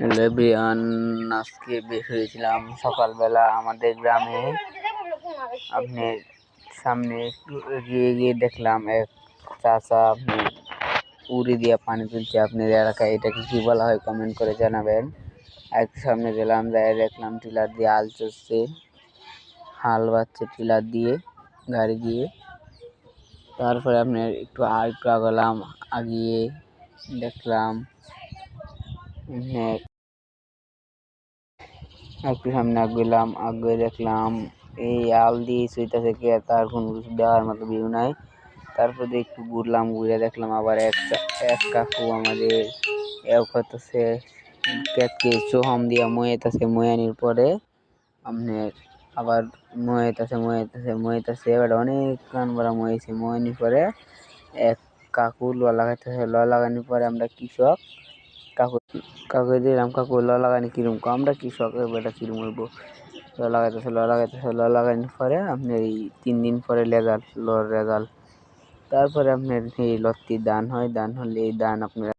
Hello everyone, আজকে বের হয়েছিলাম সকালবেলা আমাদের গ্রামে। আপনি সামনে একটু এগিয়ে গিয়ে দেখলাম এক চাচা আপনি উড়ি দিয়ে পানি তুলছে। আপনার এলাকায় এটাকে কি বলা হয় কমেন্ট করে জানাবেন। একটু সামনে গেলাম, যাই দেখলাম টিলার দিয়ে হাল চলছে, হাল বাচ্ছে টিলার দিয়ে গাড়ি দিয়ে। তারপরে আপনার একটু আগলাম, আগিয়ে দেখলাম একটু সামনে আগে দেখলাম এই আল দিয়ে সুইটা থেকে তার কোনো কিছু দেওয়ার মতো ভিউ নাই। তারপরে একটু ঘুরলাম, ঘুরে দেখলাম আবার এক কাকু আমাদের করতেছে কেটকে চোহাম দিয়া ময়েতেছে, ময়ানির পরে আপনার আবার ময়েতেছে এবার অনেক কান বড় ময়েছে। ময়ানির পরে এক কাকু ল লাগাইতেছে, ল লাগানোর পরে আমরা কৃষক কাকু দিলাম, কাকু ল লাগানি কিরম, আমরা কৃষক এটা কিরম হইব। ল লাগানোর পরে আপনার এই 3 দিন পরে রেজাল্ট। তারপরে আপনার এই লত্তির দান হয়, দান হলে এই দান আপনার